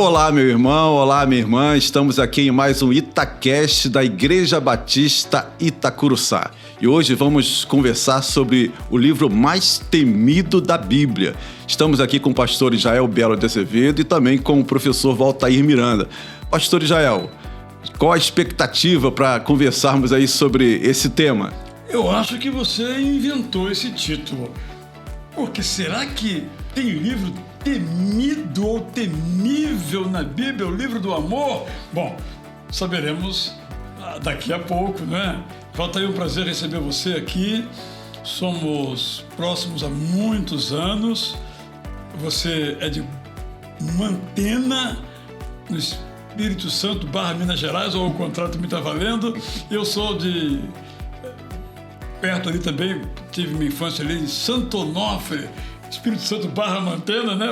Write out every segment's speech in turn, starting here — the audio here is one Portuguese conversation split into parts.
Olá, meu irmão, olá, minha irmã. Estamos aqui em mais um Itacast da Igreja Batista Itacuruçá. E hoje vamos conversar sobre o livro mais temido da Bíblia. Estamos aqui com o pastor Israel Belo de Azevedo e também com o professor Valtair Miranda. Pastor Israel, qual a expectativa para conversarmos aí sobre esse tema? Eu acho que você inventou esse título. Porque será que tem livro temido ou temível na Bíblia, o livro do amor? Bom, saberemos daqui a pouco, né? Valtair, é um prazer receber você aqui. Somos próximos há muitos anos. Você é de Mantena, no Espírito Santo, Minas Gerais, ou o contrato me está valendo. Eu sou de perto ali também, tive minha infância ali em Santo Onofre, Espírito Santo Mantena, né?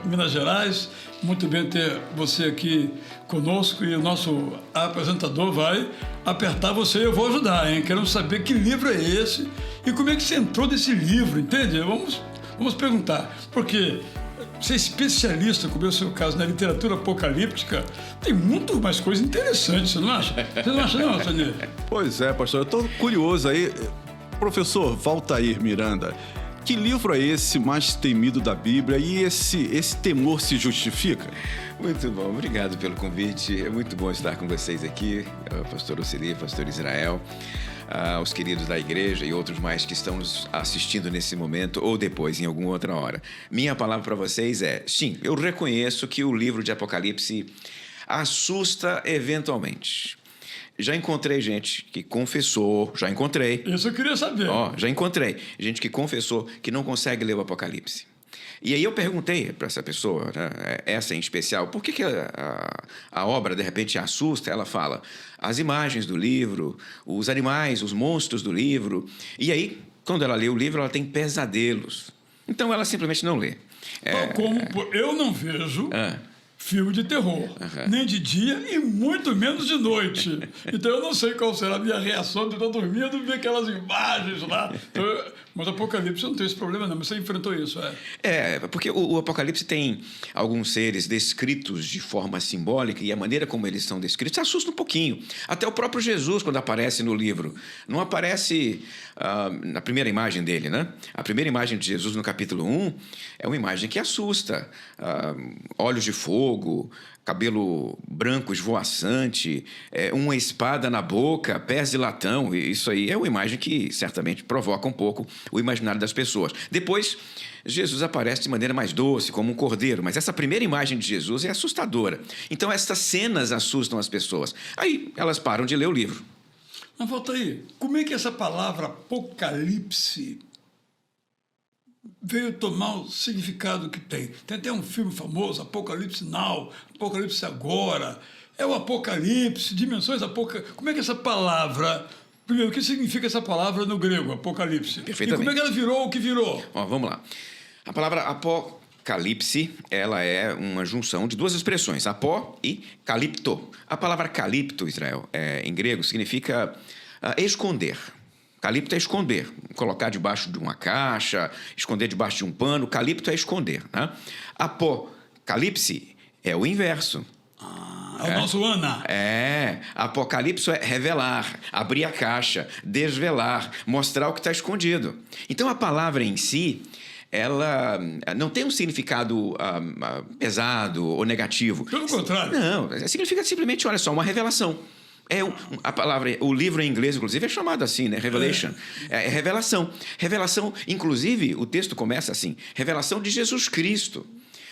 Minas Gerais. Muito bem ter você aqui conosco, e o nosso apresentador vai apertar você e eu vou ajudar, hein? Quero saber que livro é esse e como é que você entrou nesse livro, entende? Vamos perguntar, porque ser especialista, como é o seu caso, na literatura apocalíptica, tem muito mais coisa interessante, você não acha? Você não acha não, Sônia? Pois é, pastor, eu estou curioso aí. Professor Valtair Miranda, que livro é esse mais temido da Bíblia e esse temor se justifica? Muito bom, obrigado pelo convite. É muito bom estar com vocês aqui, pastor Oceli, pastor Israel, os queridos da igreja e outros mais que estão nos assistindo nesse momento ou depois, em alguma outra hora. Minha palavra para vocês é, sim, eu reconheço que o livro de Apocalipse assusta eventualmente. Já encontrei gente que confessou, Isso eu queria saber. Já encontrei gente que confessou que não consegue ler o Apocalipse. E aí eu perguntei para essa pessoa, né, essa em especial, por que a obra de repente assusta? Ela fala, as imagens do livro, os animais, os monstros do livro. E aí, quando ela lê o livro, ela tem pesadelos. Então ela simplesmente não lê. Como eu não vejo filme de terror, nem de dia e muito menos de noite. Então eu não sei qual será a minha reação de estar dormindo e ver aquelas imagens lá. Mas o Apocalipse não tem esse problema não, mas você enfrentou isso, porque o Apocalipse tem alguns seres descritos de forma simbólica e a maneira como eles são descritos assusta um pouquinho. Até o próprio Jesus, quando aparece no livro, não aparece na primeira imagem dele, né? A primeira imagem de Jesus no capítulo 1 é uma imagem que assusta. Olhos de fogo, cabelo branco esvoaçante, uma espada na boca, pés de latão. Isso aí é uma imagem que certamente provoca um pouco o imaginário das pessoas. Depois, Jesus aparece de maneira mais doce, como um cordeiro, mas essa primeira imagem de Jesus é assustadora. Então, essas cenas assustam as pessoas. Aí, elas param de ler o livro. Mas, Valtair, como é que essa palavra apocalipse veio tomar o significado que tem? Tem até um filme famoso, Apocalipse Now, Apocalipse Agora. É o Apocalipse, dimensões Apocalipse. Como é que essa palavra... Primeiro, o que significa essa palavra no grego, Apocalipse? Perfeitamente. E como é que ela virou o que virou? Vamos lá. A palavra Apocalipse, ela é uma junção de duas expressões, apó e calipto. A palavra calipto, Israel, em grego, significa esconder. Calipto é esconder, colocar debaixo de uma caixa, esconder debaixo de um pano. Calipto é esconder, né? Apocalipse é o inverso. É o nosso Ana. Apocalipse é revelar, abrir a caixa, desvelar, mostrar o que está escondido. Então, a palavra em si, ela não tem um significado pesado ou negativo. Pelo contrário. Não, significa simplesmente, olha só, uma revelação. A palavra, o livro em inglês, inclusive, é chamado assim, né? Revelation. É revelação. Revelação, inclusive, o texto começa assim, revelação de Jesus Cristo.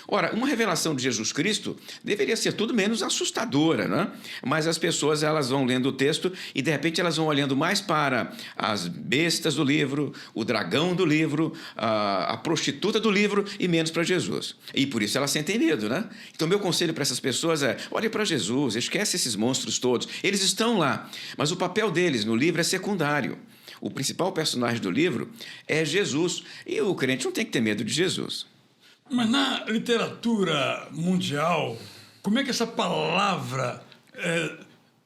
Ora, uma revelação de Jesus Cristo deveria ser tudo menos assustadora, né? Mas as pessoas, elas vão lendo o texto e, de repente, elas vão olhando mais para as bestas do livro, o dragão do livro, a prostituta do livro e menos para Jesus. E por isso elas sentem medo, né? Então, meu conselho para essas pessoas é, olhe para Jesus, esquece esses monstros todos. Eles estão lá, mas o papel deles no livro é secundário. O principal personagem do livro é Jesus. E o crente não tem que ter medo de Jesus. Mas na literatura mundial, como é que essa palavra,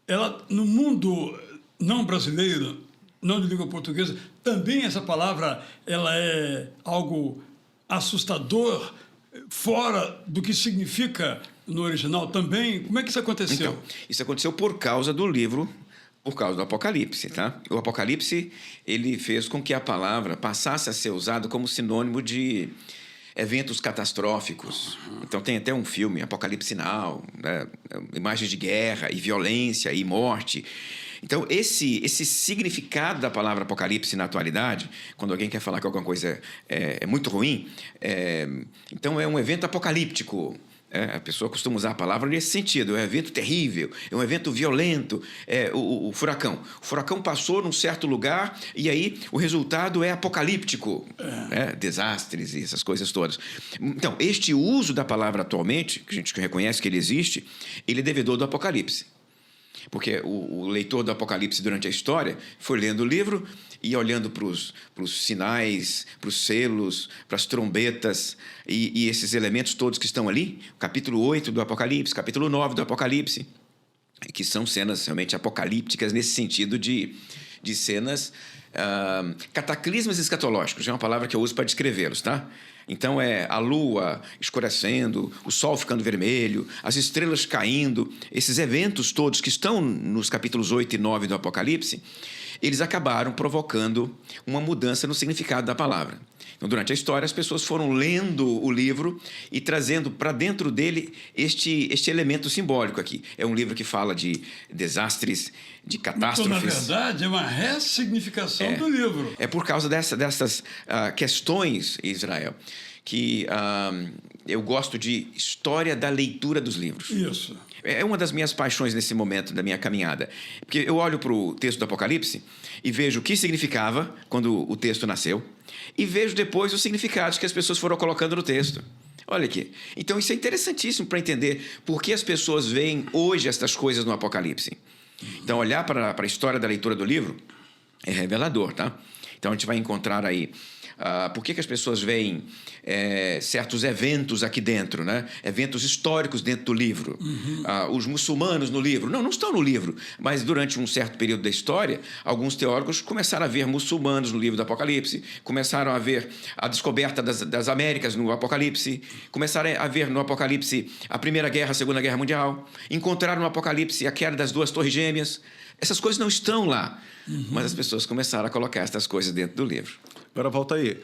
ela no mundo não brasileiro, não de língua portuguesa, também essa palavra ela é algo assustador, fora do que significa no original também? Como é que isso aconteceu? Então, isso aconteceu por causa do Apocalipse, tá? O Apocalipse, ele fez com que a palavra passasse a ser usada como sinônimo de eventos catastróficos. Então tem até um filme, Apocalipse Now, né? Imagens de guerra e violência e morte. Então, esse significado da palavra Apocalipse na atualidade, quando alguém quer falar que alguma coisa é muito ruim, então é um evento apocalíptico. A pessoa costuma usar a palavra nesse sentido. É um evento terrível, é um evento violento. O furacão. O furacão passou num certo lugar e aí o resultado é apocalíptico. Desastres e essas coisas todas. Então, este uso da palavra atualmente, que a gente reconhece que ele existe, ele é devedor do Apocalipse. Porque o leitor do Apocalipse durante a história foi lendo o livro e olhando para os sinais, para os selos, para as trombetas e esses elementos todos que estão ali, capítulo 8 do Apocalipse, capítulo 9 do Apocalipse, que são cenas realmente apocalípticas nesse sentido de cenas cataclismas escatológicos, é uma palavra que eu uso para descrevê-los, tá? Então é a lua escurecendo, o sol ficando vermelho, as estrelas caindo, esses eventos todos que estão nos capítulos 8 e 9 do Apocalipse, eles acabaram provocando uma mudança no significado da palavra. Então, durante a história, as pessoas foram lendo o livro e trazendo para dentro dele este elemento simbólico aqui. É um livro que fala de desastres, de catástrofes. Então, na verdade, é uma ressignificação do livro. É por causa dessas questões, Israel, que eu gosto de história da leitura dos livros. Isso. É uma das minhas paixões nesse momento da minha caminhada. Porque eu olho para o texto do Apocalipse e vejo o que significava quando o texto nasceu e vejo depois os significados que as pessoas foram colocando no texto. Olha aqui. Então, isso é interessantíssimo para entender por que as pessoas veem hoje estas coisas no Apocalipse. Então, olhar para a história da leitura do livro é revelador, tá? Então, a gente vai encontrar aí por que as pessoas veem certos eventos aqui dentro, né? Eventos históricos dentro do livro. Os muçulmanos no livro. Não estão no livro, mas durante um certo período da história, alguns teólogos começaram a ver muçulmanos no livro do Apocalipse, começaram a ver a descoberta das Américas no Apocalipse, começaram a ver no Apocalipse a Primeira Guerra, a Segunda Guerra Mundial, encontraram no Apocalipse a queda das duas torres gêmeas. Essas coisas não estão lá, mas as pessoas começaram a colocar essas coisas dentro do livro. Agora, volta aí.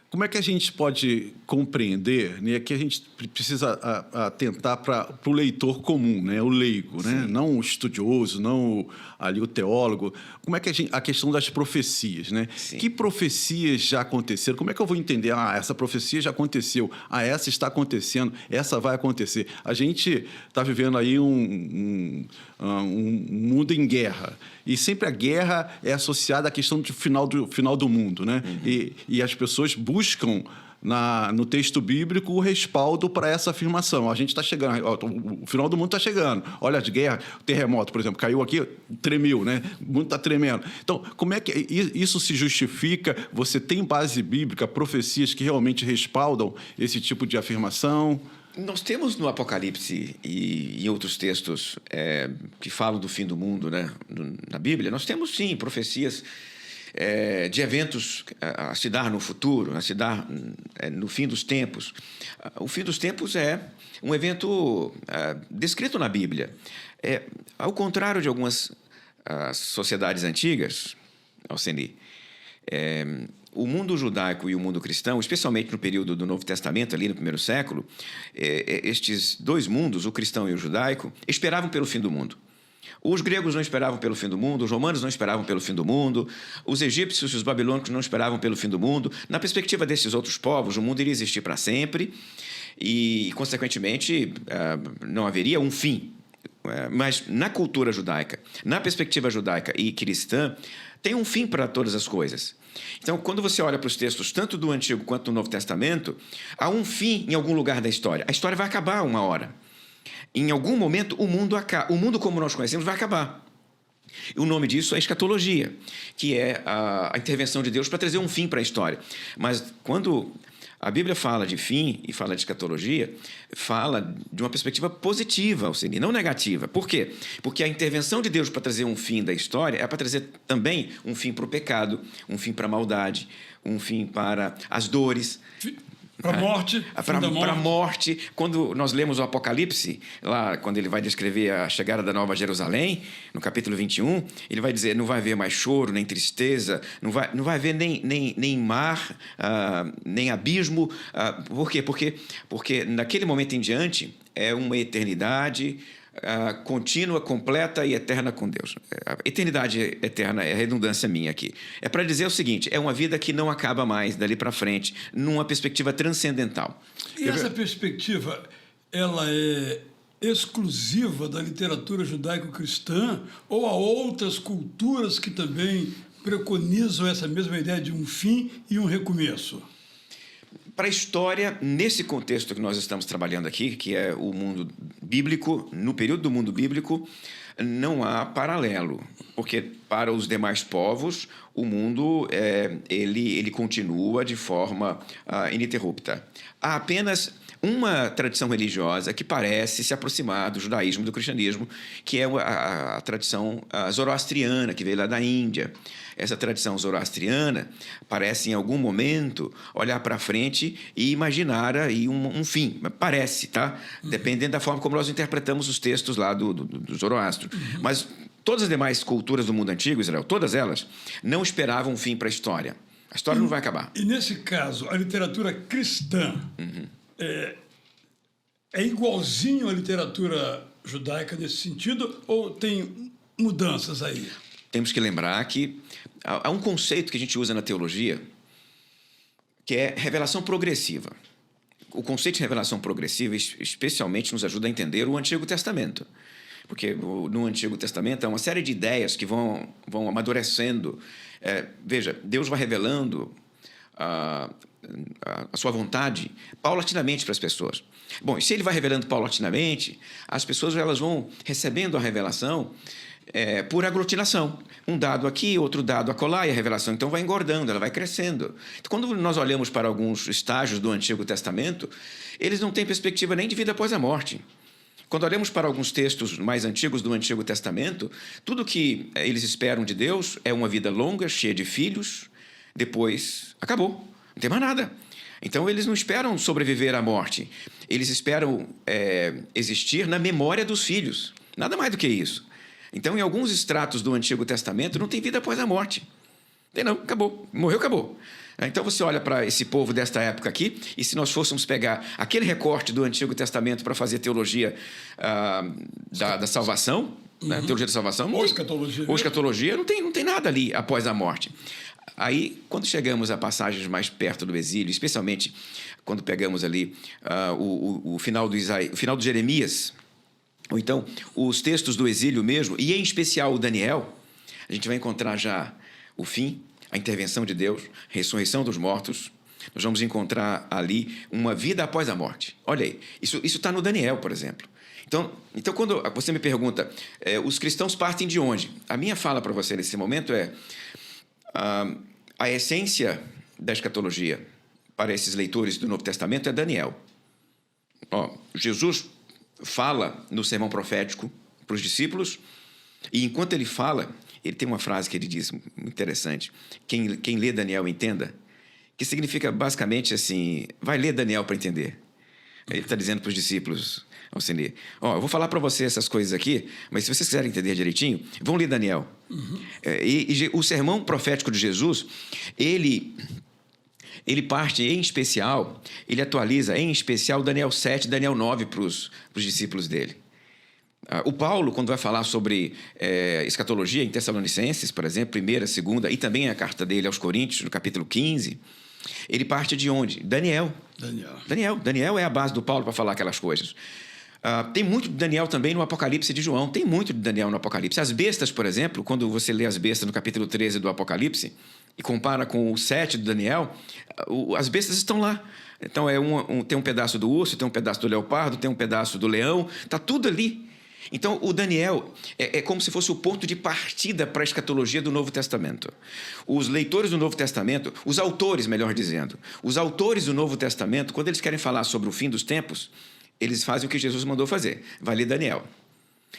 Como é que a gente pode compreender, né, que a gente precisa atentar para o leitor comum, né, o leigo, né, não o estudioso, não ali o teólogo. Como é que a questão das profecias, né? Sim. Que profecias já aconteceram? Como é que eu vou entender? Essa profecia já aconteceu. Essa está acontecendo. Essa vai acontecer. A gente está vivendo aí um mundo em guerra. E sempre a guerra é associada à questão do final do mundo, né? E as pessoas buscam no texto bíblico o respaldo para essa afirmação. A gente está chegando, o final do mundo está chegando. Olha as guerras, o terremoto, por exemplo, caiu aqui, tremeu, né? O mundo está tremendo. Então, como é que isso se justifica? Você tem base bíblica, profecias que realmente respaldam esse tipo de afirmação? Nós temos no Apocalipse e em outros textos que falam do fim do mundo, né, na Bíblia, nós temos sim profecias de eventos a se dar no futuro, a se dar no fim dos tempos. O fim dos tempos é um evento descrito na Bíblia. Ao contrário de algumas sociedades antigas, Alceni, o mundo judaico e o mundo cristão, especialmente no período do Novo Testamento, ali no primeiro século, estes dois mundos, o cristão e o judaico, esperavam pelo fim do mundo. Os gregos não esperavam pelo fim do mundo, os romanos não esperavam pelo fim do mundo, os egípcios e os babilônicos não esperavam pelo fim do mundo. Na perspectiva desses outros povos, o mundo iria existir para sempre e, consequentemente, não haveria um fim. Mas na cultura judaica, na perspectiva judaica e cristã, tem um fim para todas as coisas. Então, quando você olha para os textos, tanto do Antigo quanto do Novo Testamento, há um fim em algum lugar da história. A história vai acabar uma hora. Em algum momento, o mundo como nós conhecemos vai acabar. E o nome disso é escatologia, que é a intervenção de Deus para trazer um fim para a história. Mas quando a Bíblia fala de fim e fala de escatologia, fala de uma perspectiva positiva, ou seja, não negativa. Por quê? Porque a intervenção de Deus para trazer um fim da história é para trazer também um fim para o pecado, um fim para a maldade, um fim para as dores. Para a morte. Para a morte. Quando nós lemos o Apocalipse, lá quando ele vai descrever a chegada da Nova Jerusalém, no capítulo 21, ele vai dizer, não vai haver mais choro, nem tristeza, não vai haver nem mar, nem abismo. Por quê? Porque naquele momento em diante é uma eternidade contínua, completa e eterna com Deus. A eternidade eterna é redundância minha aqui. É para dizer o seguinte, é uma vida que não acaba mais dali para frente, numa perspectiva transcendental. E essa perspectiva, ela é exclusiva da literatura judaico-cristã ou há outras culturas que também preconizam essa mesma ideia de um fim e um recomeço? Para a história, nesse contexto que nós estamos trabalhando aqui, que é o mundo bíblico, no período do mundo bíblico, não há paralelo, porque para os demais povos, o mundo ele continua de forma ininterrupta. Há apenas uma tradição religiosa que parece se aproximar do judaísmo e do cristianismo, que é a tradição zoroastriana, que veio lá da Índia. Essa tradição zoroastriana parece, em algum momento, olhar para frente e imaginar aí um fim. Parece, tá? Dependendo da forma como nós interpretamos os textos lá do Zoroastro. Mas todas as demais culturas do mundo antigo, Israel, todas elas, não esperavam um fim para a história. A história não vai acabar. E, nesse caso, a literatura cristã é igualzinho à literatura judaica nesse sentido ou tem mudanças aí? Temos que lembrar que há um conceito que a gente usa na teologia que é revelação progressiva. O conceito de revelação progressiva especialmente nos ajuda a entender o Antigo Testamento. Porque no Antigo Testamento há uma série de ideias que vão amadurecendo. Veja, Deus vai revelando a sua vontade paulatinamente para as pessoas. Bom, e se ele vai revelando paulatinamente, as pessoas elas vão recebendo a revelação por aglutinação. Um dado aqui, outro dado acolá, e a revelação então vai engordando, ela vai crescendo. Então, quando nós olhamos para alguns estágios do Antigo Testamento, eles não têm perspectiva nem de vida após a morte. Quando olhamos para alguns textos mais antigos do Antigo Testamento, tudo que eles esperam de Deus é uma vida longa, cheia de filhos, depois acabou, não tem mais nada. Então, eles não esperam sobreviver à morte, eles esperam existir na memória dos filhos, nada mais do que isso. Então, em alguns extratos do Antigo Testamento, não tem vida após a morte. Não, acabou. Morreu, acabou. Então, você olha para esse povo desta época aqui, e se nós fôssemos pegar aquele recorte do Antigo Testamento para fazer teologia da salvação, né? Teologia da salvação... Ou escatologia. Ou escatologia, não tem nada ali após a morte. Aí, quando chegamos a passagens mais perto do exílio, especialmente quando pegamos ali o final do Jeremias... Ou então, os textos do exílio mesmo, e em especial o Daniel, a gente vai encontrar já o fim, a intervenção de Deus, a ressurreição dos mortos. Nós vamos encontrar ali uma vida após a morte. Olha aí, isso está no Daniel, por exemplo. Então, quando você me pergunta, os cristãos partem de onde? A minha fala para você nesse momento é a essência da escatologia para esses leitores do Novo Testamento é Daniel. Jesus fala no sermão profético para os discípulos, e enquanto ele fala, ele tem uma frase que ele diz, muito interessante, quem lê Daniel entenda, que significa basicamente assim, vai ler Daniel para entender. Ele está dizendo para os discípulos, Alcine, eu vou falar para você essas coisas aqui, mas se vocês quiserem entender direitinho, vão ler Daniel. E o sermão profético de Jesus, ele parte em especial, ele atualiza em especial Daniel 7, Daniel 9 para os discípulos dele. O Paulo, quando vai falar sobre escatologia em Tessalonicenses, por exemplo, 1ª, 2ª, e também a carta dele aos Coríntios, no capítulo 15, ele parte de onde? Daniel é a base do Paulo para falar aquelas coisas. Tem muito de Daniel também no Apocalipse de João, tem muito de Daniel no Apocalipse. As bestas, por exemplo, quando você lê as bestas no capítulo 13 do Apocalipse e compara com o 7 do Daniel, as bestas estão lá. Então, tem um pedaço do urso, tem um pedaço do leopardo, tem um pedaço do leão, está tudo ali. Então, o Daniel é como se fosse o ponto de partida para a escatologia do Novo Testamento. Os leitores do Novo Testamento, os autores, melhor dizendo, os autores do Novo Testamento, quando eles querem falar sobre o fim dos tempos, eles fazem o que Jesus mandou fazer, vai ler Daniel.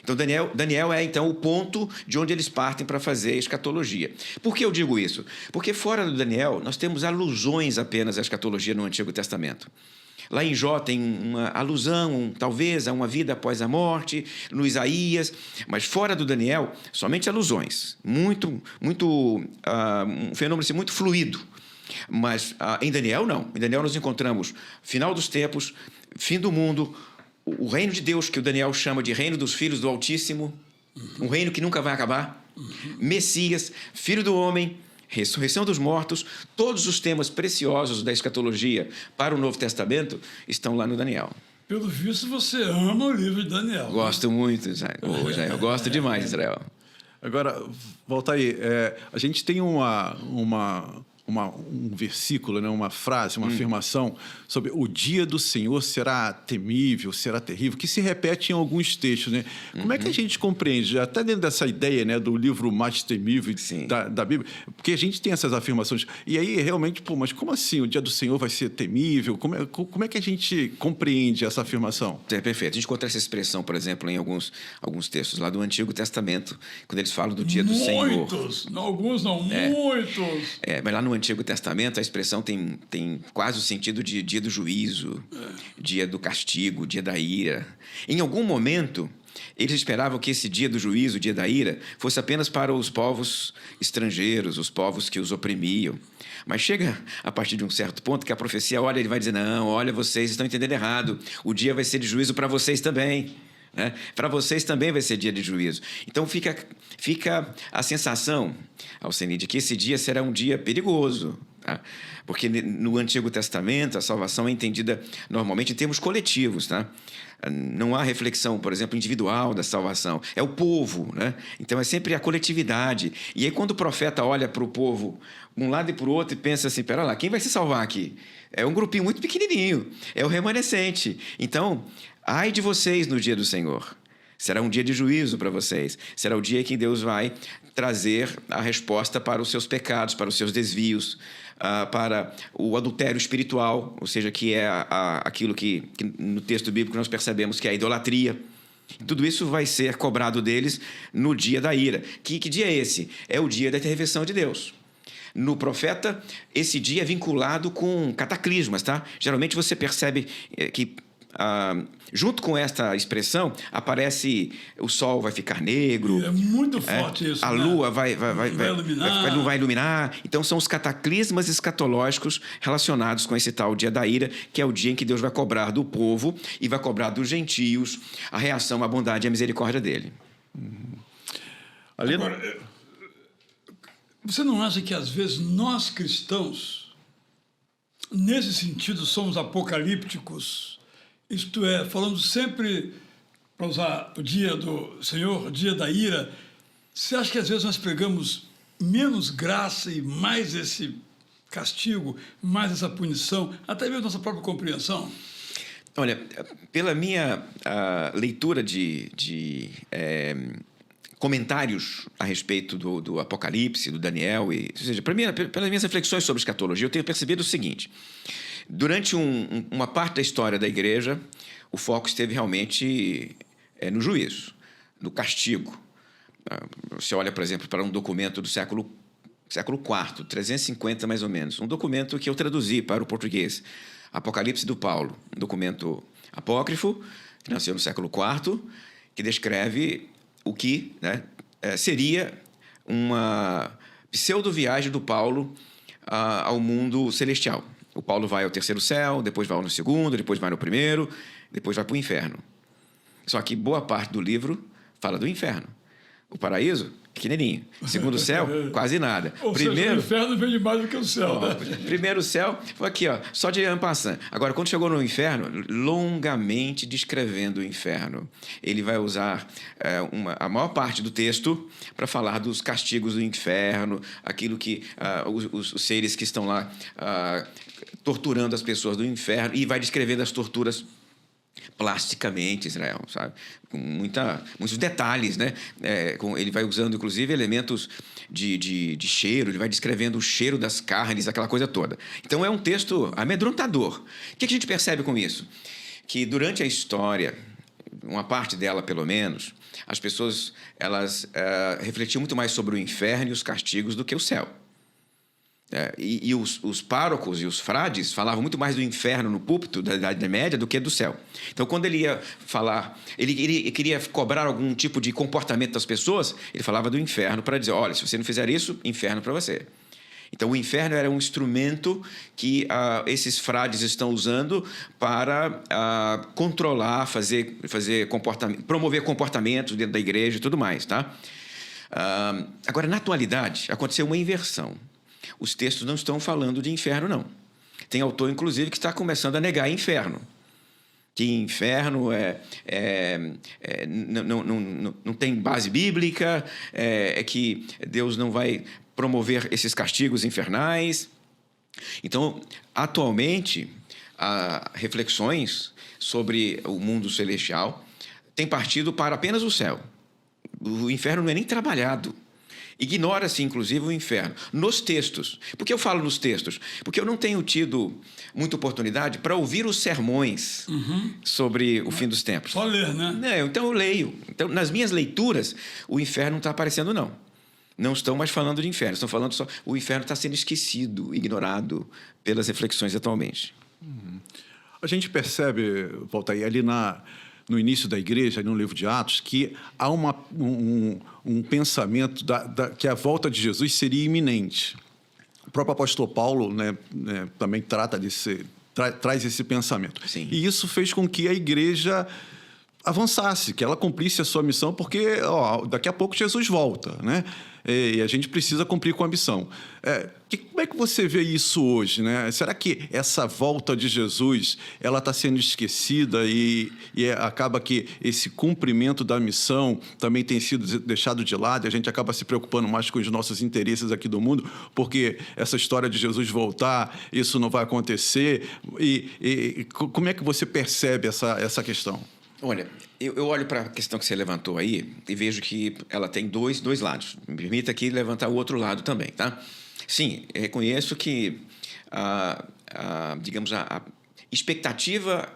Então, Daniel é, então, o ponto de onde eles partem para fazer a escatologia. Por que eu digo isso? Porque fora do Daniel, nós temos alusões apenas à escatologia no Antigo Testamento. Lá em Jó tem uma alusão, talvez, a uma vida após a morte, no Isaías, mas fora do Daniel, somente alusões. Um fenômeno assim, muito fluido. Mas em Daniel, não. Em Daniel nós encontramos final dos tempos, fim do mundo, o reino de Deus, que o Daniel chama de reino dos filhos do Altíssimo, um reino que nunca vai acabar, Messias, filho do homem, ressurreição dos mortos. Todos os temas preciosos da escatologia para o Novo Testamento estão lá no Daniel. Pelo visto, você ama o livro de Daniel. Gosto muito, Israel. Eu gosto demais, Israel. Agora, volta aí. A gente tem um versículo, né, uma frase, uma afirmação sobre o dia do Senhor será temível, será terrível, que se repete em alguns textos, né? Como é que a gente compreende, até dentro dessa ideia, né, do livro mais temível da Bíblia, porque a gente tem essas afirmações, e aí realmente, mas como assim o dia do Senhor vai ser temível? Como é que a gente compreende essa afirmação? É perfeito. A gente encontra essa expressão, por exemplo, em alguns textos lá do Antigo Testamento, quando eles falam do dia do Senhor. Muitos, muitos. Mas lá no Antigo Testamento a expressão tem quase o sentido de dia do juízo, dia do castigo, dia da ira. Em algum momento, eles esperavam que esse dia do juízo, o dia da ira, fosse apenas para os povos estrangeiros, os povos que os oprimiam. Mas chega a partir de um certo ponto que a profecia olha, ele vai dizer, não, olha, vocês estão entendendo errado, o dia vai ser de juízo para vocês também. Para vocês também vai ser dia de juízo. Então fica a sensação, Alceni, de que esse dia será um dia perigoso, tá? Porque no Antigo Testamento a salvação é entendida normalmente em termos coletivos, tá? Não há reflexão, por exemplo, individual da salvação. É o povo, né? Então é sempre a coletividade. E aí quando o profeta olha para o povo um lado e para o outro e pensa assim, pera lá, quem vai se salvar aqui? É um grupinho muito pequenininho, é o remanescente. Então, ai de vocês no dia do Senhor. Será um dia de juízo para vocês. Será o dia em que Deus vai trazer a resposta para os seus pecados, para os seus desvios, para o adultério espiritual, ou seja, que é aquilo que no texto bíblico nós percebemos que é a idolatria. Tudo isso vai ser cobrado deles no dia da ira. Que dia é esse? É o dia da intervenção de Deus. No profeta, esse dia é vinculado com cataclismas, tá? Geralmente você percebe que junto com esta expressão aparece o sol vai ficar negro. É muito forte isso. A lua vai iluminar. Então são os cataclismas escatológicos relacionados com esse tal dia da ira, que é o dia em que Deus vai cobrar do povo e vai cobrar dos gentios a reação à bondade e à misericórdia dele. Agora, você não acha que às vezes nós cristãos, nesse sentido, somos apocalípticos? Isto é, falando sempre, para usar o dia do Senhor, o dia da ira, você acha que às vezes nós pregamos menos graça e mais esse castigo, mais essa punição, até mesmo nossa própria compreensão? Olha, pela minha leitura de comentários a respeito do Apocalipse, do Daniel, ou seja, pelas minhas reflexões sobre escatologia, eu tenho percebido o seguinte: durante uma parte da história da igreja, o foco esteve realmente no juízo, no castigo. Você olha, por exemplo, para um documento do século IV, 350 mais ou menos, um documento que eu traduzi para o português, Apocalipse do Paulo, um documento apócrifo, que nasceu no século IV, que descreve o que seria uma pseudo-viagem do Paulo ao mundo celestial. O Paulo vai ao terceiro céu, depois vai no segundo, depois vai no primeiro, depois vai para o inferno. Só que boa parte do livro fala do inferno. O paraíso, pequenininho. Segundo céu, quase nada. Seja, o inferno vem mais do que o céu. Primeiro céu foi aqui, só de en passant. Agora, quando chegou no inferno, longamente descrevendo o inferno, ele vai usar a maior parte do texto para falar dos castigos do inferno, aquilo que os seres que estão lá torturando as pessoas do inferno, e vai descrevendo as torturas plasticamente, Israel, sabe? Com muitos detalhes, né? Ele vai usando, inclusive, elementos de cheiro, ele vai descrevendo o cheiro das carnes, aquela coisa toda. Então, é um texto amedrontador. O que a gente percebe com isso? Que durante a história, uma parte dela pelo menos, as pessoas elas refletiam muito mais sobre o inferno e os castigos do que o céu. E os párocos e os frades falavam muito mais do inferno no púlpito da Idade Média do que do céu. Então, quando ele ia falar, ele queria cobrar algum tipo de comportamento das pessoas, ele falava do inferno para dizer, olha, se você não fizer isso, inferno para você. Então, o inferno era um instrumento que esses frades estão usando para controlar, fazer comportamento, promover comportamentos dentro da igreja e tudo mais. Tá? Agora, na atualidade, aconteceu uma inversão. Os textos não estão falando de inferno, não. Tem autor, inclusive, que está começando a negar inferno. Que inferno não tem base bíblica, que Deus não vai promover esses castigos infernais. Então, atualmente, reflexões sobre o mundo celestial têm partido para apenas o céu. O inferno não é nem trabalhado. Ignora-se, inclusive, o inferno. Nos textos. Por que eu falo nos textos? Porque eu não tenho tido muita oportunidade para ouvir os sermões sobre o fim dos tempos. Só ler, né? Então eu leio. Então, nas minhas leituras, o inferno não está aparecendo, não. Não estão mais falando de inferno. Estão falando só... O inferno está sendo esquecido, ignorado pelas reflexões atualmente. A gente percebe, Walter, ali no início da igreja, no livro de Atos, que há um pensamento que a volta de Jesus seria iminente. O próprio apóstolo Paulo também traz esse pensamento. Sim. E isso fez com que a igreja avançasse, que ela cumprisse a sua missão, porque daqui a pouco Jesus volta, né? E a gente precisa cumprir com a missão. Como é que você vê isso hoje, né? Será que essa volta de Jesus ela está sendo esquecida e acaba que esse cumprimento da missão também tem sido deixado de lado e a gente acaba se preocupando mais com os nossos interesses aqui do mundo, porque essa história de Jesus voltar, isso não vai acontecer? E como é que você percebe essa questão? Olha, eu olho para a questão que você levantou aí e vejo que ela tem dois lados. Me permita aqui levantar o outro lado também, tá? Sim, reconheço que digamos, a expectativa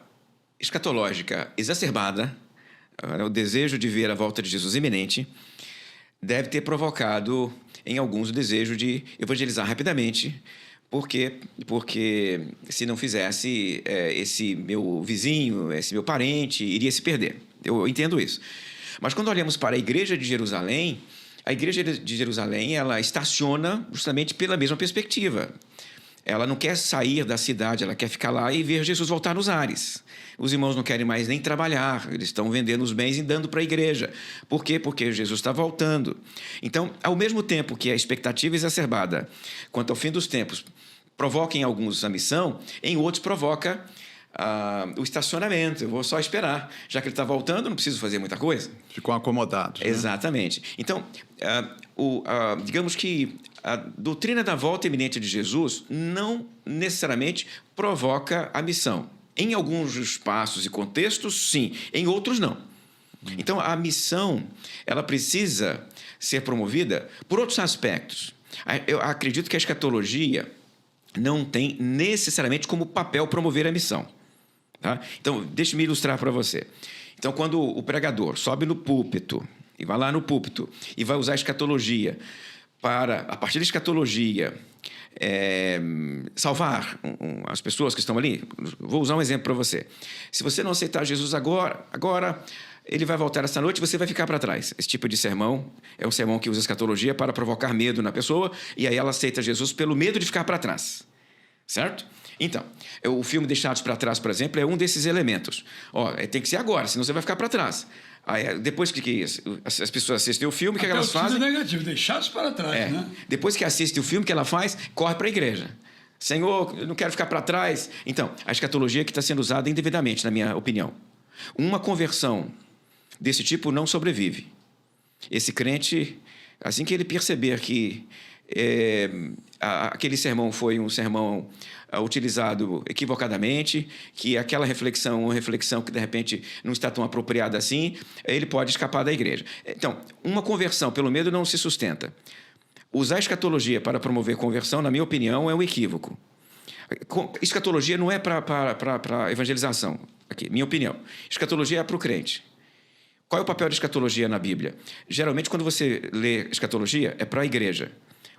escatológica exacerbada, o desejo de ver a volta de Jesus iminente, deve ter provocado em alguns o desejo de evangelizar rapidamente, porque se não fizesse, esse meu vizinho, esse meu parente, iria se perder. Eu entendo isso. Mas quando olhamos para a Igreja de Jerusalém, a Igreja de Jerusalém ela estaciona justamente pela mesma perspectiva. Ela não quer sair da cidade, ela quer ficar lá e ver Jesus voltar nos ares. Os irmãos não querem mais nem trabalhar, eles estão vendendo os bens e dando para a igreja. Por quê? Porque Jesus está voltando. Então, ao mesmo tempo que a expectativa exacerbada quanto ao fim dos tempos provoca em alguns a missão, em outros provoca o estacionamento. Eu vou só esperar. Já que ele está voltando, não preciso fazer muita coisa. Ficam acomodados. Exatamente. Então, digamos que a doutrina da volta iminente de Jesus não necessariamente provoca a missão. Em alguns espaços e contextos, sim. Em outros, não. Então, a missão ela precisa ser promovida por outros aspectos. Eu acredito que a escatologia não tem necessariamente como papel promover a missão. Tá? Então, deixe-me ilustrar para você. Então, quando o pregador sobe no púlpito, e vai lá no púlpito, e vai usar a escatologia para, a partir da escatologia, salvar as pessoas que estão ali. Vou usar um exemplo para você. Se você não aceitar Jesus agora ele vai voltar esta noite e você vai ficar para trás. Esse tipo de sermão é um sermão que usa escatologia para provocar medo na pessoa, e aí ela aceita Jesus pelo medo de ficar para trás. Certo? Então, o filme Deixados para Trás, por exemplo, é um desses elementos. Tem que ser agora, senão você vai ficar para trás. Aí, depois que as pessoas assistem o filme, o que elas fazem? É negativo, deixados para trás, né? Depois que assiste o filme, o que ela faz? Corre para a igreja. Senhor, eu não quero ficar para trás. Então, a escatologia que está sendo usada indevidamente, na minha opinião. Uma conversão desse tipo não sobrevive. Esse crente, assim que ele perceber que aquele sermão foi um sermão utilizado equivocadamente, que aquela reflexão, uma reflexão que de repente não está tão apropriada assim, ele pode escapar da igreja. Então, uma conversão pelo medo não se sustenta. Usar a escatologia para promover conversão, na minha opinião, é um equívoco. Escatologia não é para evangelização, aqui, minha opinião. Escatologia é para o crente. Qual é o papel da escatologia na Bíblia? Geralmente, quando você lê escatologia, é para a igreja.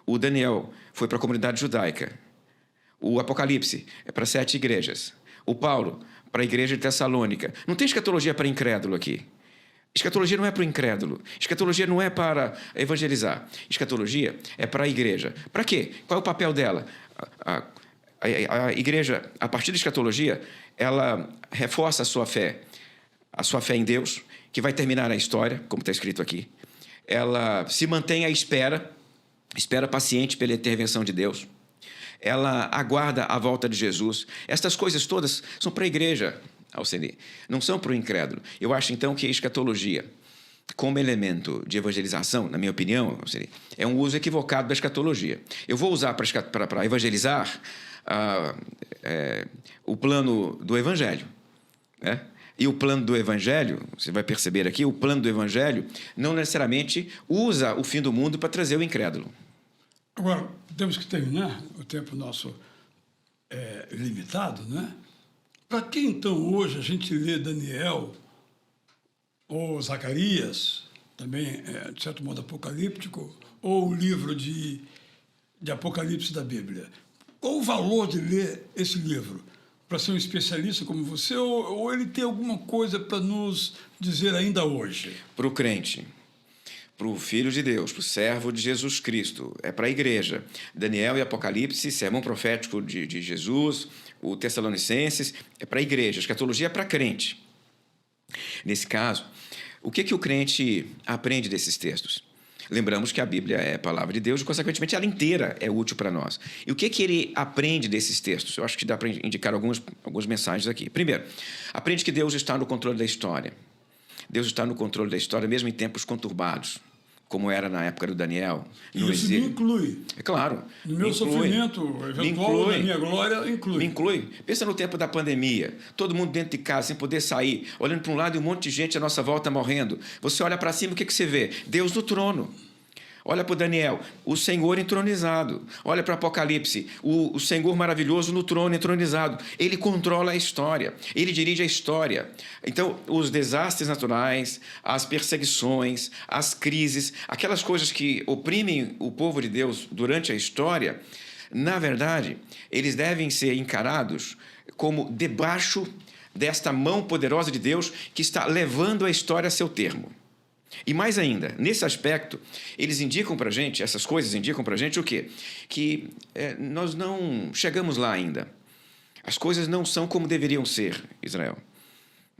O Daniel foi para a comunidade judaica. O Apocalipse é para 7 igrejas. O Paulo, para a igreja de Tessalônica. Não tem escatologia para incrédulo aqui. Escatologia não é para o incrédulo. Escatologia não é para evangelizar. Escatologia é para a igreja. Para quê? Qual é o papel dela? A igreja, a partir da escatologia, ela reforça a sua fé em Deus, que vai terminar a história, como está escrito aqui. Ela se mantém à espera paciente pela intervenção de Deus. Ela aguarda a volta de Jesus. Estas coisas todas são para a igreja, Alceni, não são para o incrédulo. Eu acho, então, que a escatologia, como elemento de evangelização, na minha opinião, Alceni, é um uso equivocado da escatologia. Eu vou usar para evangelizar o plano do Evangelho, né? E o plano do Evangelho, você vai perceber aqui, o plano do Evangelho não necessariamente usa o fim do mundo para trazer o incrédulo. Agora, temos que terminar, o tempo nosso é limitado, né? Para que, então, hoje a gente lê Daniel ou Zacarias, também, de certo modo, apocalíptico, ou o livro de Apocalipse da Bíblia? Qual o valor de ler esse livro? Para ser um especialista como você, ou ele tem alguma coisa para nos dizer ainda hoje? Para o crente, para o Filho de Deus, para o servo de Jesus Cristo, é para a igreja. Daniel e Apocalipse, sermão profético de Jesus, o Tessalonicenses, é para a igreja. A escatologia é para crente. Nesse caso, o que o crente aprende desses textos? Lembramos que a Bíblia é a palavra de Deus e, consequentemente, ela inteira é útil para nós. E o que ele aprende desses textos? Eu acho que dá para indicar algumas mensagens aqui. Primeiro, aprende que Deus está no controle da história. Deus está no controle da história, mesmo em tempos conturbados, como era na época do Daniel. E isso me inclui. É claro. No meu sofrimento eventual, na minha glória, inclui. Me inclui. Pensa no tempo da pandemia. Todo mundo dentro de casa, sem poder sair, olhando para um lado e um monte de gente à nossa volta morrendo. Você olha para cima, o que você vê? Deus no trono. Olha para o Daniel, o Senhor entronizado. Olha para o Apocalipse, o Senhor maravilhoso no trono entronizado. Ele controla a história, ele dirige a história. Então, os desastres naturais, as perseguições, as crises, aquelas coisas que oprimem o povo de Deus durante a história, na verdade, eles devem ser encarados como debaixo desta mão poderosa de Deus que está levando a história a seu termo. E mais ainda, nesse aspecto, eles indicam para a gente, essas coisas indicam para a gente o quê? Que nós não chegamos lá ainda. As coisas não são como deveriam ser, Israel.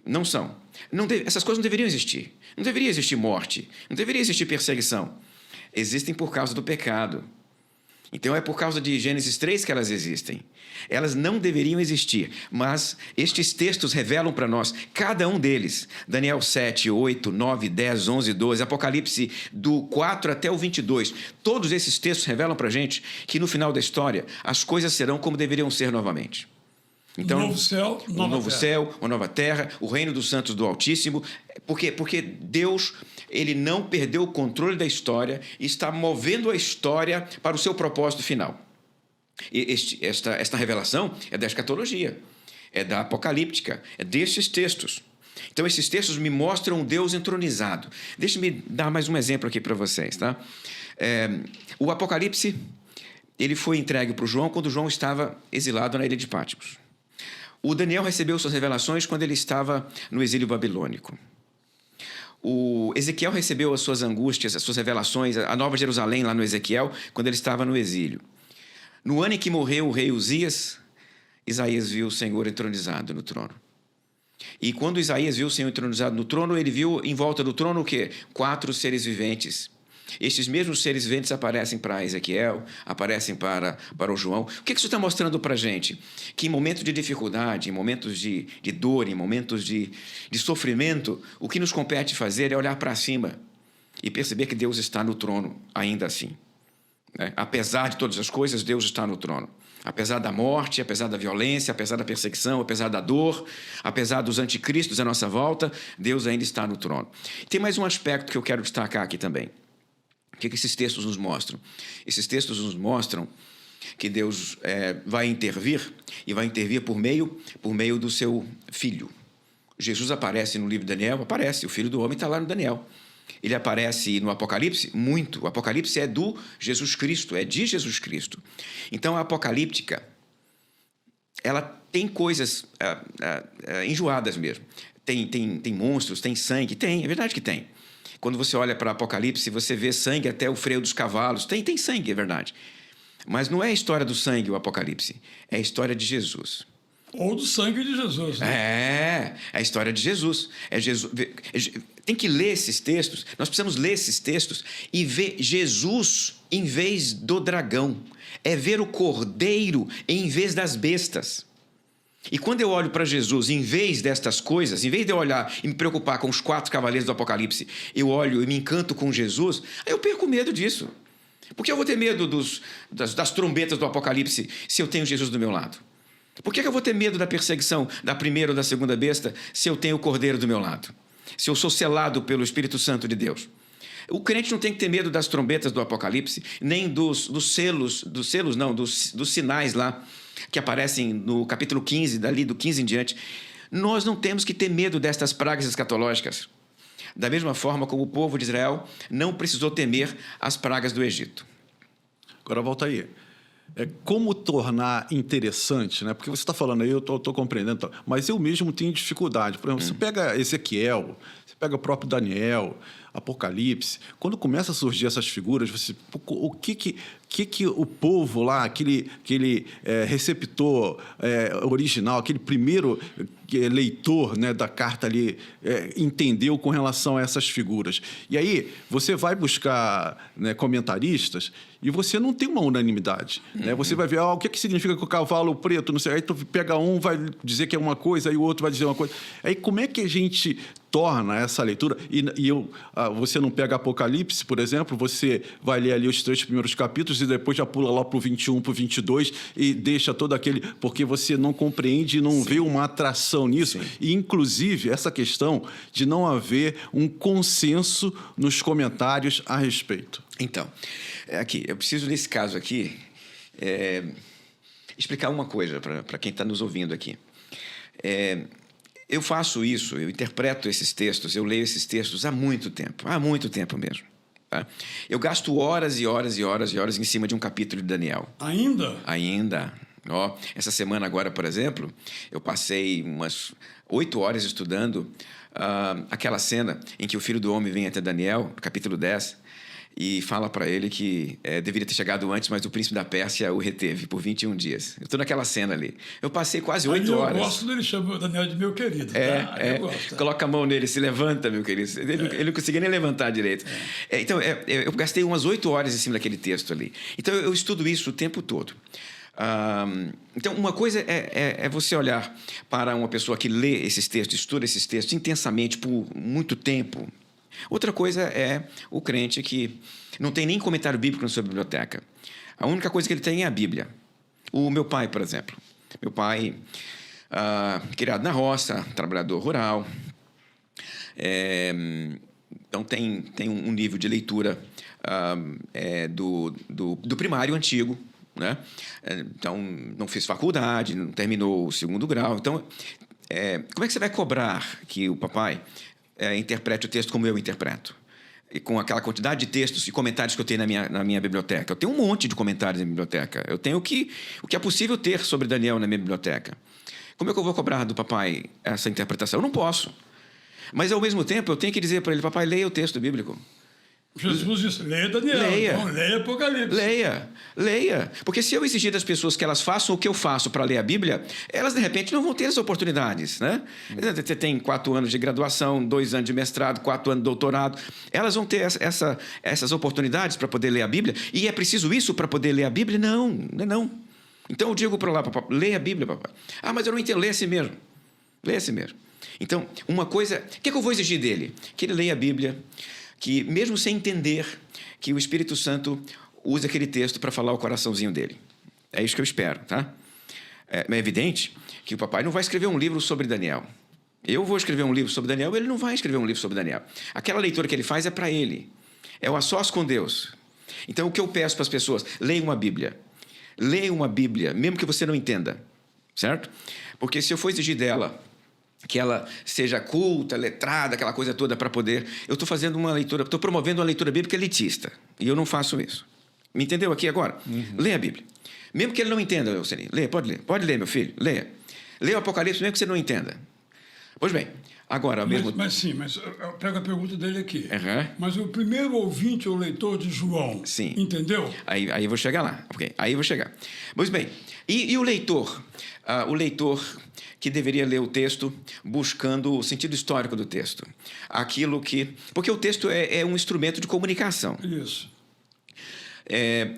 Não são. Essas coisas não deveriam existir. Não deveria existir morte. Não deveria existir perseguição. Existem por causa do pecado. Então é por causa de Gênesis 3 que elas existem. Elas não deveriam existir, mas estes textos revelam para nós, cada um deles, Daniel 7, 8, 9, 10, 11, 12, Apocalipse do 4 até o 22, todos esses textos revelam para a gente que no final da história as coisas serão como deveriam ser novamente. Então, um novo céu, uma nova terra, o reino dos santos do Altíssimo. Porque Deus, ele não perdeu o controle da história e está movendo a história para o seu propósito final. Esta revelação é da escatologia, é da apocalíptica, é destes textos. Então, esses textos me mostram um Deus entronizado. Deixe-me dar mais um exemplo aqui para vocês, tá? O Apocalipse, ele foi entregue para o João quando João estava exilado na ilha de Patmos. O Daniel recebeu suas revelações quando ele estava no exílio babilônico. O Ezequiel recebeu as suas angústias, as suas revelações, a Nova Jerusalém lá no Ezequiel, quando ele estava no exílio. No ano em que morreu o rei Uzias, Isaías viu o Senhor entronizado no trono. E quando Isaías viu o Senhor entronizado no trono, ele viu em volta do trono o quê? 4 seres viventes. Estes mesmos seres viventes aparecem para Ezequiel, aparecem para o João. O que isso está mostrando para a gente? Que em momentos de dificuldade, em momentos de dor, em momentos de sofrimento, o que nos compete fazer é olhar para cima e perceber que Deus está no trono ainda assim. Apesar de todas as coisas, Deus está no trono. Apesar da morte, apesar da violência, apesar da perseguição, apesar da dor, apesar dos anticristos à nossa volta, Deus ainda está no trono. Tem mais um aspecto que eu quero destacar aqui também. O que esses textos nos mostram? Esses textos nos mostram que Deus vai intervir, e vai intervir por meio do seu Filho, Jesus aparece no livro de Daniel? Aparece. O Filho do Homem está lá no Daniel. Ele aparece no Apocalipse? Muito. O Apocalipse é do Jesus Cristo, é de Jesus Cristo. Então, a apocalíptica, ela tem coisas enjoadas mesmo. Tem monstros, tem sangue. Tem, é verdade que tem. Quando você olha para o Apocalipse, você vê sangue até o freio dos cavalos. Tem sangue, é verdade. Mas não é a história do sangue o Apocalipse. É a história de Jesus. Ou do sangue de Jesus. Né? É a história de Jesus. Tem que ler esses textos. Nós precisamos ler esses textos e ver Jesus em vez do dragão. É ver o cordeiro em vez das bestas. E quando eu olho para Jesus, em vez destas coisas, em vez de eu olhar e me preocupar com os 4 cavaleiros do Apocalipse, eu olho e me encanto com Jesus, aí eu perco medo disso. Porque eu vou ter medo das trombetas do Apocalipse se eu tenho Jesus do meu lado? Por que eu vou ter medo da perseguição da primeira ou da segunda besta se eu tenho o Cordeiro do meu lado? Se eu sou selado pelo Espírito Santo de Deus? O crente não tem que ter medo das trombetas do Apocalipse, nem dos sinais lá, que aparecem no capítulo 15, dali do 15 em diante. Nós não temos que ter medo destas pragas escatológicas. Da mesma forma como o povo de Israel não precisou temer as pragas do Egito. Agora volta aí. Como tornar interessante, né? Porque você está falando aí, eu estou compreendendo, mas eu mesmo tenho dificuldade. Por exemplo, você pega Ezequiel, você pega o próprio Daniel, Apocalipse, quando começa a surgir essas figuras, o que o povo lá, aquele receptor original, aquele primeiro leitor, né, da carta ali, entendeu com relação a essas figuras. E aí você vai buscar, né, comentaristas e você não tem uma unanimidade. Né? Você vai ver o que significa que o cavalo preto, não sei. Aí tu pega um, vai dizer que é uma coisa, aí o outro vai dizer uma coisa. Aí como é que a gente torna essa leitura? Você não pega Apocalipse, por exemplo, você vai ler ali os 3 primeiros capítulos e depois já pula lá para o 21, para o 22 e deixa todo aquele... Porque você não compreende e não vê uma atração nisso. Sim. E, inclusive, essa questão de não haver um consenso nos comentários a respeito. Então, aqui, eu preciso, nesse caso aqui, explicar uma coisa para quem está nos ouvindo aqui. Eu faço isso, eu interpreto esses textos, eu leio esses textos há muito tempo mesmo. Tá? Eu gasto horas e horas e horas e horas em cima de um capítulo de Daniel. Ainda. Essa semana agora, por exemplo, eu passei umas 8 horas estudando aquela cena em que o Filho do Homem vem até Daniel, no capítulo 10, e fala para ele que deveria ter chegado antes, mas o príncipe da Pérsia o reteve por 21 dias. Eu estou naquela cena ali. Eu passei quase 8 horas. Eu gosto dele, chama o Daniel de meu querido. Eu gosto. Coloca a mão nele, se levanta, meu querido. Ele não conseguia nem levantar direito. Então, eu gastei umas 8 horas em cima daquele texto ali. Então, eu estudo isso o tempo todo. Então, uma coisa é você olhar para uma pessoa que lê esses textos, estuda esses textos intensamente por muito tempo. Outra coisa é o crente que não tem nem comentário bíblico na sua biblioteca. A única coisa que ele tem é a Bíblia. O meu pai, por exemplo. Meu pai, criado na roça, trabalhador rural. Então, tem um nível de leitura do primário antigo. Né? Então, não fez faculdade, não terminou o 2º grau. Então, como é que você vai cobrar que o papai interprete o texto como eu interpreto? E com aquela quantidade de textos e comentários que eu tenho na minha biblioteca. Eu tenho um monte de comentários na minha biblioteca. Eu tenho o que é possível ter sobre Daniel na minha biblioteca. Como é que eu vou cobrar do papai essa interpretação? Eu não posso. Mas, ao mesmo tempo, eu tenho que dizer para ele: papai, leia o texto bíblico. Jesus disse: leia Daniel, não leia Apocalipse. Leia. Porque se eu exigir das pessoas que elas façam o que eu faço para ler a Bíblia, elas, de repente, não vão ter as oportunidades. Né? Você tem 4 anos de graduação, 2 anos de mestrado, 4 anos de doutorado. Elas vão ter essas oportunidades para poder ler a Bíblia. E é preciso isso para poder ler a Bíblia? Não. Então, eu digo para lá: papai, leia a Bíblia, papai. Mas eu não entendo. Lê assim mesmo. Então, uma coisa... O que eu vou exigir dele? Que ele leia a Bíblia, que, mesmo sem entender, que o Espírito Santo use aquele texto para falar o coraçãozinho dele. É isso que eu espero, tá? É evidente que o papai não vai escrever um livro sobre Daniel. Eu vou escrever um livro sobre Daniel, ele não vai escrever um livro sobre Daniel. Aquela leitura que ele faz é para ele. É o a sós com Deus. Então, o que eu peço para as pessoas? Leia uma Bíblia. Leia uma Bíblia, mesmo que você não entenda. Certo? Porque se eu for exigir dela que ela seja culta, letrada, aquela coisa toda para poder... Eu estou fazendo uma leitura, estou promovendo uma leitura bíblica elitista, e eu não faço isso. Me entendeu aqui agora? Leia a Bíblia. Mesmo que ele não entenda, Euceni, leia, pode ler, meu filho, leia. Leia o Apocalipse, mesmo que você não entenda. Pois bem, agora... Mas eu pego a pergunta dele aqui. Uhum. Mas o primeiro ouvinte, o leitor de João, sim, entendeu? Aí eu vou chegar lá, ok? Aí eu vou chegar. Pois bem, e o leitor? O leitor que deveria ler o texto buscando o sentido histórico do texto. Aquilo que... Porque o texto é um instrumento de comunicação. Isso.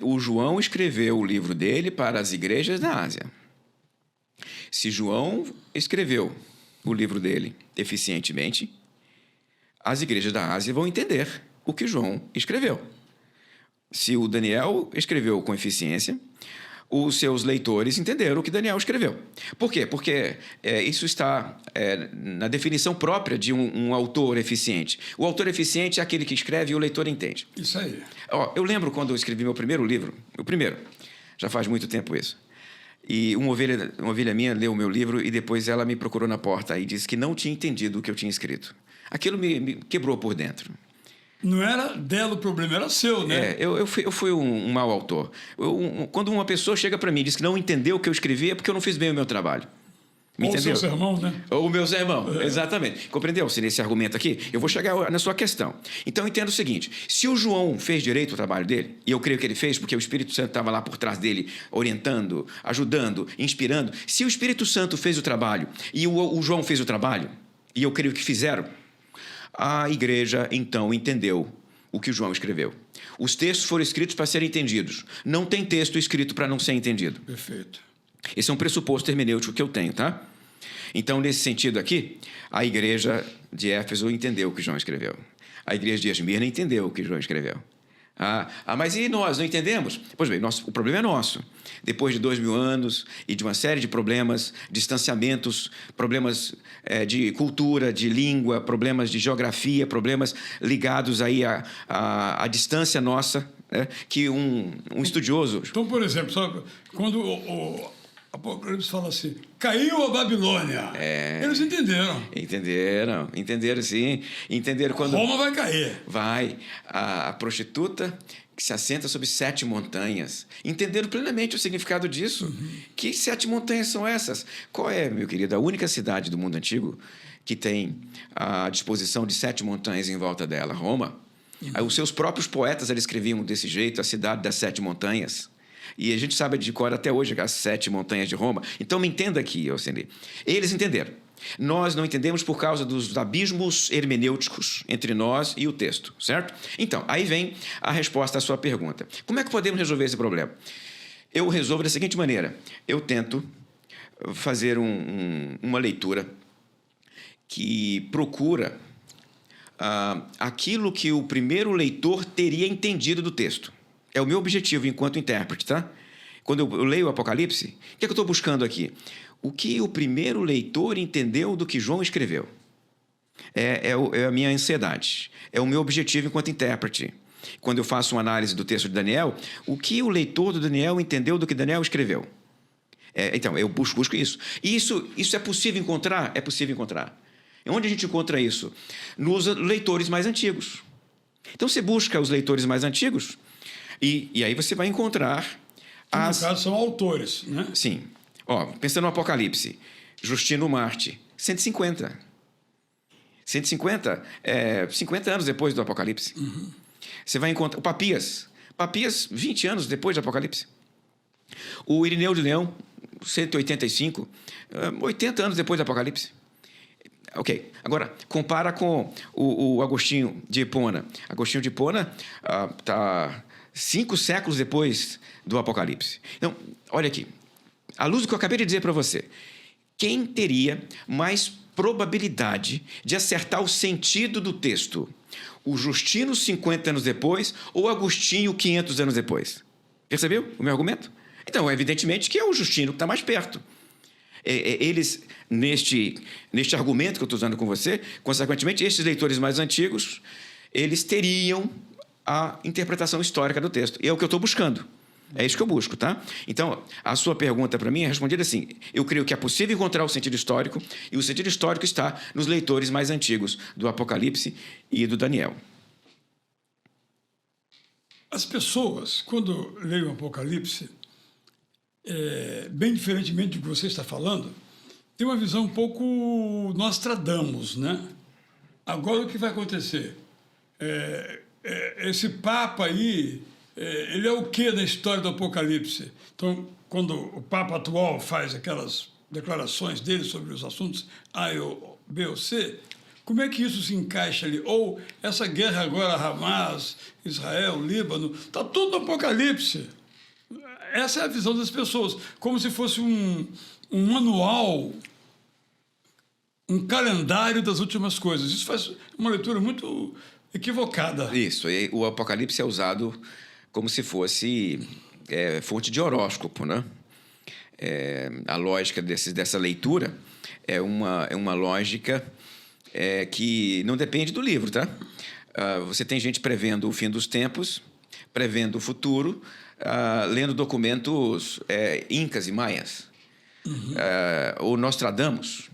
O João escreveu o livro dele para as igrejas da Ásia. Se João escreveu o livro dele eficientemente, as igrejas da Ásia vão entender o que João escreveu. Se o Daniel escreveu com eficiência, os seus leitores entenderam o que Daniel escreveu. Por quê? Porque isso está na definição própria de um autor eficiente. O autor eficiente é aquele que escreve e o leitor entende. Isso aí. Eu lembro quando eu escrevi meu primeiro livro, já faz muito tempo isso, e uma ovelha minha leu o meu livro e depois ela me procurou na porta e disse que não tinha entendido o que eu tinha escrito. Aquilo me quebrou por dentro. Não era dela o problema, era seu, né? Eu fui um mau autor. Quando uma pessoa chega para mim e diz que não entendeu o que eu escrevi, é porque eu não fiz bem o meu trabalho. Me Ou entendeu? o seu sermão, né? Ou o meu sermão, exatamente. Compreendeu? Se nesse argumento aqui, eu vou chegar na sua questão. Então, entenda o seguinte, se o João fez direito o trabalho dele, e eu creio que ele fez, porque o Espírito Santo estava lá por trás dele, orientando, ajudando, inspirando, se o Espírito Santo fez o trabalho, e o João fez o trabalho, e eu creio que fizeram, a igreja, então, entendeu o que o João escreveu. Os textos foram escritos para serem entendidos. Não tem texto escrito para não ser entendido. Perfeito. Esse é um pressuposto hermenêutico que eu tenho, tá? Então, nesse sentido aqui, a igreja de Éfeso entendeu o que João escreveu. A igreja de Esmirna entendeu o que João escreveu. Mas e nós, não entendemos? Pois bem, o problema é nosso. Depois de 2000 anos e de uma série de problemas, distanciamentos, problemas de cultura, de língua, problemas de geografia, problemas ligados aí à distância nossa, que um estudioso... Então, por exemplo, sabe, quando o Apocalipse fala assim, caiu a Babilônia. Eles entenderam. Entenderam sim. Entenderam quando... Roma vai cair. Vai. A prostituta que se assenta sobre 7 montanhas. Entenderam plenamente o significado disso. Que 7 montanhas são essas? Qual é, meu querido, a única cidade do mundo antigo que tem a disposição de 7 montanhas em volta dela? Roma. Os seus próprios poetas eles escreviam desse jeito, a cidade das 7 montanhas. E a gente sabe de cor até hoje as 7 montanhas de Roma. Então, me entenda aqui, Alcine. Eles entenderam. Nós não entendemos por causa dos abismos hermenêuticos entre nós e o texto, certo? Então, aí vem a resposta à sua pergunta. Como é que podemos resolver esse problema? Eu resolvo da seguinte maneira. Eu tento fazer uma leitura que procura aquilo que o primeiro leitor teria entendido do texto. É o meu objetivo enquanto intérprete, tá? Quando eu leio o Apocalipse, o que é que eu estou buscando aqui? O que o primeiro leitor entendeu do que João escreveu. É a minha ansiedade. É o meu objetivo enquanto intérprete. Quando eu faço uma análise do texto de Daniel, o que o leitor do Daniel entendeu do que Daniel escreveu. Então, eu busco isso. E isso é possível encontrar? É possível encontrar. Onde a gente encontra isso? Nos leitores mais antigos. Então, você busca os leitores mais antigos... E aí você vai encontrar... No caso, são autores, né? Sim. Pensando no Apocalipse, Justino Marte, 150. 150 50 anos depois do Apocalipse. Você vai encontrar... O Papias, 20 anos depois do Apocalipse. O Irineu de Leão, 185, 80 anos depois do Apocalipse. Ok. Agora, compara com o Agostinho de Hipona. Agostinho de Hipona está... 5 séculos depois do Apocalipse. Então, olha aqui. À luz do que eu acabei de dizer para você, quem teria mais probabilidade de acertar o sentido do texto? O Justino 50 anos depois ou Agostinho 500 anos depois? Percebeu o meu argumento? Então, evidentemente que é o Justino que está mais perto. Eles, neste argumento que eu estou usando com você, consequentemente, esses leitores mais antigos, eles teriam a interpretação histórica do texto. E é o que eu estou buscando. É isso que eu busco, tá? Então, a sua pergunta para mim é respondida assim: eu creio que é possível encontrar o sentido histórico, e o sentido histórico está nos leitores mais antigos do Apocalipse e do Daniel. As pessoas, quando leem o Apocalipse, bem diferentemente do que você está falando, tem uma visão um pouco Nostradamus, né? Agora, o que vai acontecer? Esse Papa aí, ele é o que na história do Apocalipse? Então, quando o Papa atual faz aquelas declarações dele sobre os assuntos A, B ou C, como é que isso se encaixa ali? Ou essa guerra agora, Hamas, Israel, Líbano, está tudo no Apocalipse. Essa é a visão das pessoas, como se fosse um manual, um calendário das últimas coisas. Isso faz uma leitura muito equivocada. Isso, e o Apocalipse é usado como se fosse fonte de horóscopo, né? A lógica dessa leitura é uma lógica que não depende do livro, tá? Você tem gente prevendo o fim dos tempos, prevendo o futuro, lendo documentos incas e maias, ou Nostradamus,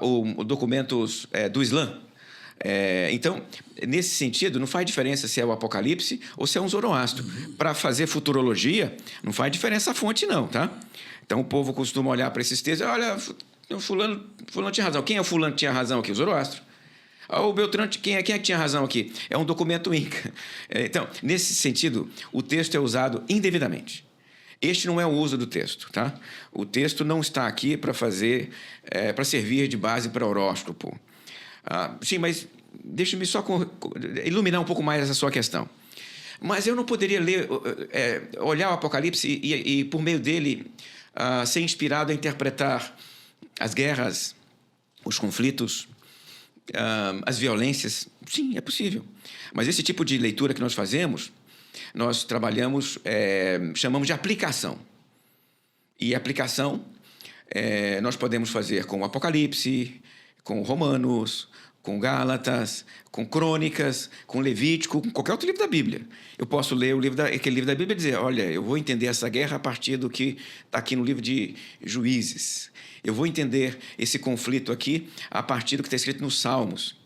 ou documentos do Islã. Então, nesse sentido, não faz diferença se é o Apocalipse ou se é um Zoroastro. Para fazer futurologia, não faz diferença a fonte, não, tá? Então, o povo costuma olhar para esses textos: olha, fulano tinha razão. Quem é o fulano que tinha razão aqui? O Zoroastro. O Beltrano, quem é que tinha razão aqui? É um documento Inca. Então, nesse sentido, o texto é usado indevidamente. Este não é o uso do texto, tá? O texto não está aqui para servir de base para horóscopo. Sim, mas deixe-me só iluminar um pouco mais essa sua questão. Mas eu não poderia olhar o Apocalipse e por meio dele, ser inspirado a interpretar as guerras, os conflitos, as violências? Sim, é possível. Mas esse tipo de leitura que nós fazemos, nós trabalhamos, chamamos de aplicação. E aplicação nós podemos fazer com o Apocalipse, com Romanos, com Gálatas, com Crônicas, com Levítico, com qualquer outro livro da Bíblia. Eu posso ler aquele livro da Bíblia e dizer: olha, eu vou entender essa guerra a partir do que está aqui no livro de Juízes. Eu vou entender esse conflito aqui a partir do que está escrito nos Salmos.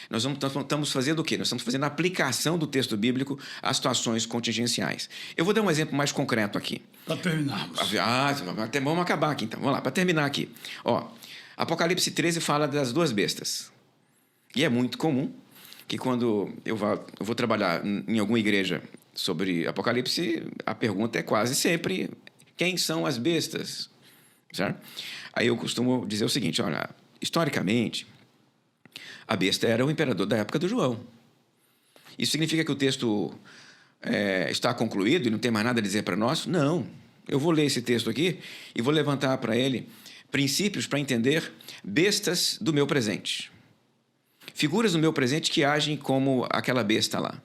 Nós estamos fazendo o quê? Nós estamos fazendo a aplicação do texto bíblico a situações contingenciais. Eu vou dar um exemplo mais concreto aqui. Para terminarmos. Vamos acabar aqui, então. Vamos lá, para terminar aqui. Apocalipse 13 fala das duas bestas. E é muito comum que quando eu vou trabalhar em alguma igreja sobre Apocalipse, a pergunta é quase sempre: quem são as bestas? Certo? Aí eu costumo dizer o seguinte: olha, historicamente, a besta era o imperador da época do João. Isso significa que o texto está concluído e não tem mais nada a dizer para nós? Não. Eu vou ler esse texto aqui e vou levantar para ele princípios para entender bestas do meu presente. Figuras do meu presente que agem como aquela besta lá.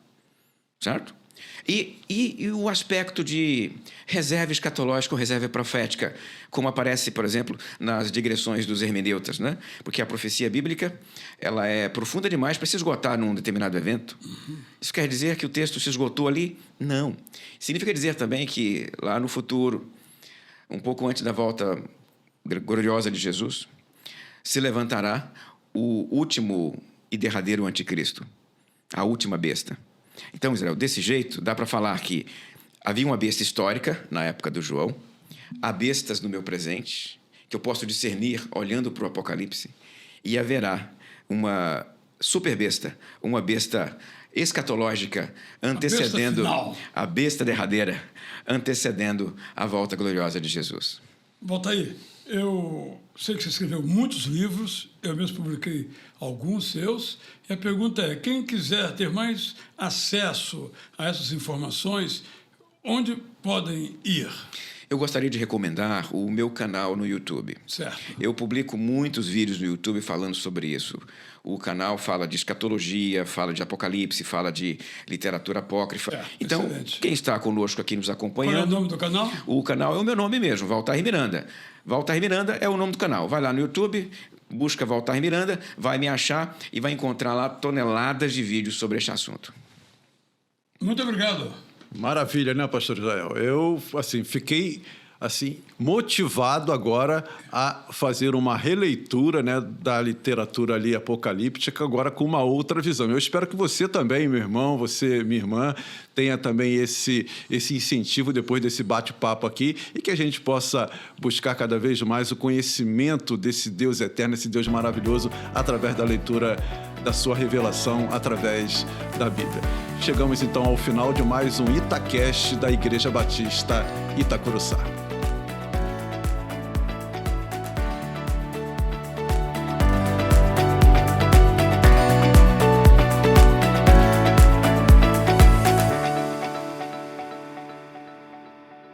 Certo? E o aspecto de reserva escatológica ou reserva profética, como aparece, por exemplo, nas digressões dos hermeneutas, né? Porque a profecia bíblica ela é profunda demais para se esgotar num determinado evento. Isso quer dizer que o texto se esgotou ali? Não. Significa dizer também que lá no futuro, um pouco antes da volta gloriosa de Jesus, se levantará o último e derradeiro anticristo, a última besta. Então, Israel, desse jeito, dá para falar que havia uma besta histórica na época do João, há bestas no meu presente, que eu posso discernir olhando para o Apocalipse, e haverá uma super besta, uma besta escatológica, antecedendo a besta derradeira, antecedendo a volta gloriosa de Jesus. Volta aí. Eu sei que você escreveu muitos livros, eu mesmo publiquei alguns seus, e a pergunta é: quem quiser ter mais acesso a essas informações, onde podem ir? Eu gostaria de recomendar o meu canal no YouTube. Certo. Eu publico muitos vídeos no YouTube falando sobre isso. O canal fala de escatologia, fala de Apocalipse, fala de literatura apócrifa. Então, excelente. Quem está conosco aqui nos acompanhando... Qual é o nome do canal? O canal é o meu nome mesmo, Valtar Miranda. Valtar Miranda é o nome do canal. Vai lá no YouTube, busca Valtar Miranda, vai me achar e vai encontrar lá toneladas de vídeos sobre este assunto. Muito obrigado. Maravilha, né, pastor Israel? Eu, assim, fiquei motivado agora a fazer uma releitura, né, da literatura ali apocalíptica, agora com uma outra visão. Eu espero que você também, meu irmão, você, minha irmã, tenha também esse incentivo depois desse bate-papo aqui e que a gente possa buscar cada vez mais o conhecimento desse Deus eterno, esse Deus maravilhoso, através da leitura da sua revelação, através da Bíblia. Chegamos então ao final de mais um Itacast da Igreja Batista Itacuruçá.